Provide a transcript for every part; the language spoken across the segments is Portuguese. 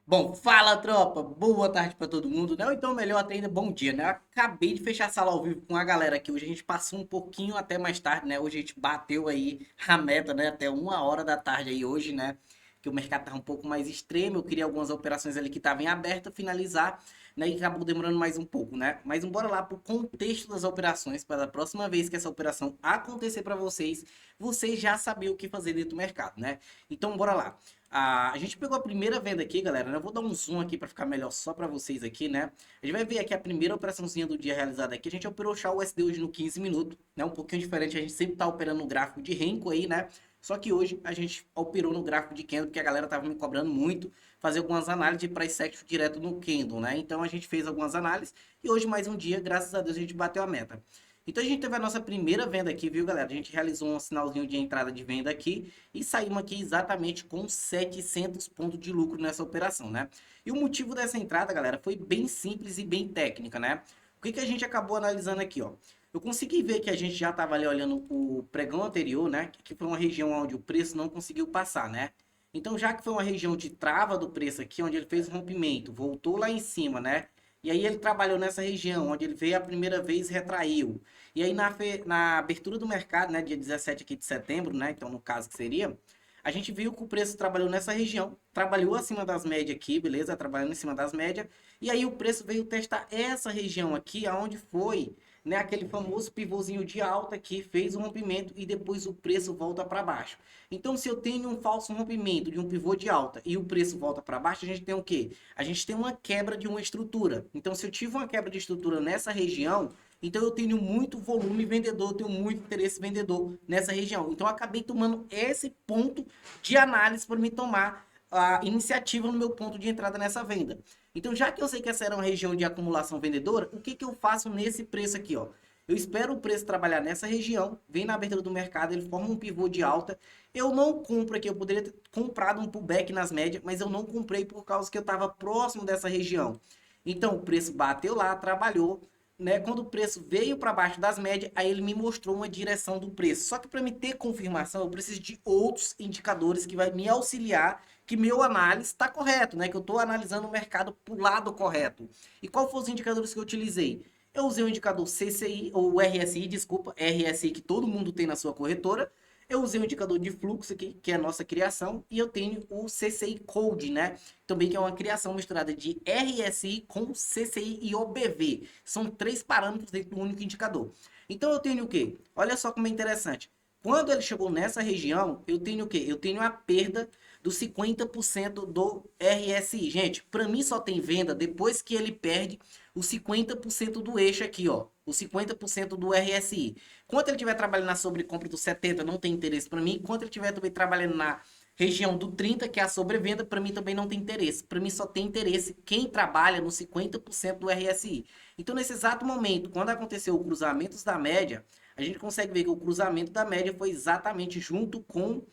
Bom, fala tropa, boa tarde pra todo mundo, né? Ou então melhor até ainda, bom dia, né? Eu acabei de fechar a sala ao vivo com a galera aqui. Hoje a gente passou um pouquinho até mais tarde, né? Hoje a gente bateu aí a meta, né? Até 1 hora da tarde aí hoje, né? Que o mercado tava um pouco mais extremo. Eu queria algumas operações ali que estavam em aberto, finalizar, né? E acabou demorando mais um pouco, né? Mas bora lá pro contexto das operações, para a próxima vez que essa operação acontecer para vocês, vocês já saber o que fazer dentro do mercado, né? Então bora lá. A gente pegou a primeira venda aqui, galera, né? Eu vou dar um zoom aqui para ficar melhor só para vocês aqui, né? A gente vai ver aqui a primeira operaçãozinha do dia realizada aqui. A gente operou o USD hoje no 15 minutos, né? Um pouquinho diferente, a gente sempre tá operando no gráfico de Renko aí, né? Só que hoje a gente operou no gráfico de Candle, porque a galera tava me cobrando muito fazer algumas análises de price action direto no Candle, né? Então a gente fez algumas análises e hoje mais um dia, graças a Deus, a gente bateu a meta. Então a gente teve a nossa primeira venda aqui, viu, galera? A gente realizou um sinalzinho de entrada de venda aqui e saímos aqui exatamente com 700 pontos de lucro nessa operação, né? E o motivo dessa entrada, galera, foi bem simples e bem técnica, né? O que que a gente acabou analisando aqui, ó? Eu consegui ver que a gente já estava ali olhando o pregão anterior, né? Que foi uma região onde o preço não conseguiu passar, né? Então, já que foi uma região de trava do preço aqui, onde ele fez rompimento, voltou lá em cima, né? E aí ele trabalhou nessa região, onde ele veio a primeira vez e retraiu. E aí na abertura do mercado, né, dia 17 aqui de setembro, né, então no caso que seria, a gente viu que o preço trabalhou nessa região, trabalhou acima das médias aqui, beleza? Trabalhando em cima das médias. E aí o preço veio testar essa região aqui, aonde foi, né, aquele famoso pivôzinho de alta que fez o rompimento e depois o preço volta para baixo. Então, se eu tenho um falso rompimento de um pivô de alta e o preço volta para baixo, a gente tem o quê? A gente tem uma quebra de uma estrutura. Então, se eu tive uma quebra de estrutura nessa região, então eu tenho muito volume vendedor, eu tenho muito interesse vendedor nessa região. Então eu acabei tomando esse ponto de análise para me tomar a iniciativa no meu ponto de entrada nessa venda. Então, já que eu sei que essa era uma região de acumulação vendedora, o que, que eu faço nesse preço aqui, ó? Eu espero o preço trabalhar nessa região, vem na abertura do mercado, ele forma um pivô de alta. Eu não compro aqui, eu poderia ter comprado um pullback nas médias, mas eu não comprei por causa que eu estava próximo dessa região. Então, o preço bateu lá, trabalhou, né? Quando o preço veio para baixo das médias, aí ele me mostrou uma direção do preço. Só que para me ter confirmação, eu preciso de outros indicadores que vai me auxiliar que meu análise está correto, né? Que eu estou analisando o mercado para o lado correto. E qual foram os indicadores que eu utilizei? Eu usei o indicador CCI, ou RSI, desculpa, RSI que todo mundo tem na sua corretora. Eu usei o indicador de fluxo aqui, que é a nossa criação, e eu tenho o CCI Code, né? Também que é uma criação misturada de RSI com CCI e OBV. São três parâmetros dentro do único indicador. Então eu tenho o quê? Olha só como é interessante. Quando ele chegou nessa região, eu tenho o quê? Eu tenho a perda dos 50% do RSI. Gente, para mim só tem venda depois que ele perde os 50% do eixo aqui, ó. Os 50% do RSI. Enquanto ele estiver trabalhando na sobrecompra do 70, não tem interesse para mim. Enquanto ele estiver também trabalhando na região do 30, que é a sobrevenda, para mim também não tem interesse. Para mim só tem interesse quem trabalha no 50% do RSI. Então, nesse exato momento, quando aconteceu o cruzamento da média, a gente consegue ver que o cruzamento da média foi exatamente junto com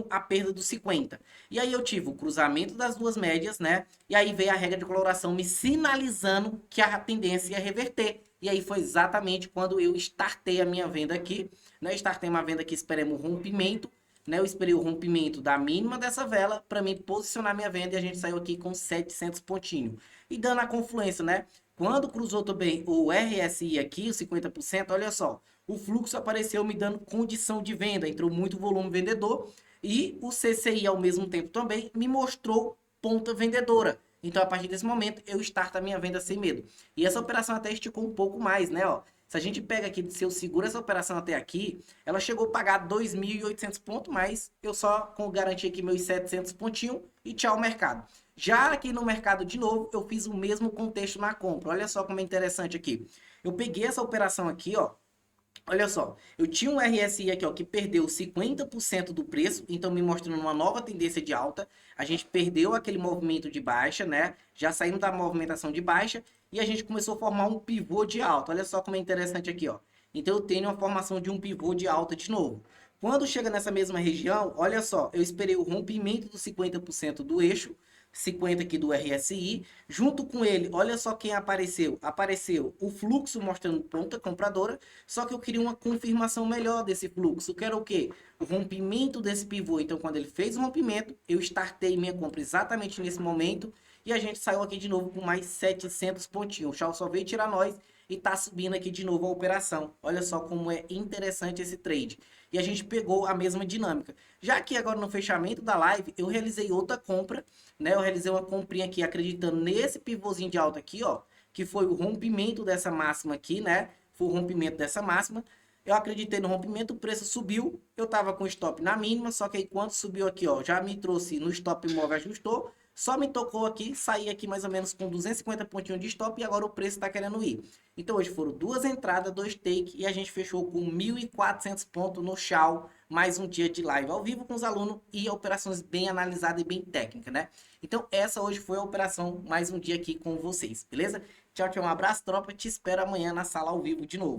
a perda dos 50. E aí eu tive o cruzamento das duas médias, né? E aí veio a regra de coloração me sinalizando que a tendência ia reverter. E aí foi exatamente quando eu startei a minha venda aqui, né? Startei uma venda aqui, esperemos um rompimento, né? Eu esperei o rompimento da mínima dessa vela para mim posicionar minha venda e a gente saiu aqui com 700 pontinhos. E dando a confluência, né? Quando cruzou também o RSI aqui, os 50%, olha só, o fluxo apareceu me dando condição de venda, entrou muito volume vendedor e o CCI ao mesmo tempo também me mostrou ponta vendedora. Então, a partir desse momento, eu starto a minha venda sem medo. E essa operação até esticou um pouco mais, né? Ó, se a gente pega aqui, se eu seguro essa operação até aqui, ela chegou a pagar 2.800 pontos, mas eu só garanti aqui meus 700 pontinhos e tchau mercado. Já aqui no mercado, de novo, eu fiz o mesmo contexto na compra. Olha só como é interessante aqui. Eu peguei essa operação aqui, ó. Olha só, eu tinha um RSI aqui, ó, que perdeu 50% do preço, então me mostrando uma nova tendência de alta. A gente perdeu aquele movimento de baixa, né? Já saímos da movimentação de baixa e a gente começou a formar um pivô de alta. Olha só como é interessante aqui, ó. Então eu tenho a formação de um pivô de alta de novo. Quando chega nessa mesma região, olha só, eu esperei o rompimento dos 50% do eixo, 50 aqui do RSI. Junto com ele, olha só quem apareceu. Apareceu o fluxo mostrando ponta compradora, só que eu queria uma confirmação melhor desse fluxo, que era o quê? O rompimento desse pivô. Então, quando ele fez o rompimento, eu startei minha compra exatamente nesse momento e a gente saiu aqui de novo com mais 700 pontinhos. O Charles só veio tirar nós e tá subindo aqui de novo a operação. Olha só como é interessante esse trade. E a gente pegou a mesma dinâmica. Já que agora no fechamento da live, eu realizei outra compra, né? Eu realizei uma comprinha aqui acreditando nesse pivôzinho de alta aqui, ó, que foi o rompimento dessa máxima aqui, né? Foi o rompimento dessa máxima. Eu acreditei no rompimento, o preço subiu, eu tava com stop na mínima, só que aí quando subiu aqui, ó, já me trouxe no stop móvel, ajustou, só me tocou aqui, saí aqui mais ou menos com 250 pontinhos de stop e agora o preço está querendo ir. Então hoje foram duas entradas, dois take e a gente fechou com 1.400 pontos no Shao, mais um dia de live ao vivo com os alunos e operações bem analisadas e bem técnicas, né? Então essa hoje foi a operação, mais um dia aqui com vocês, beleza? Tchau, tchau, um abraço, tropa, te espero amanhã na sala ao vivo de novo.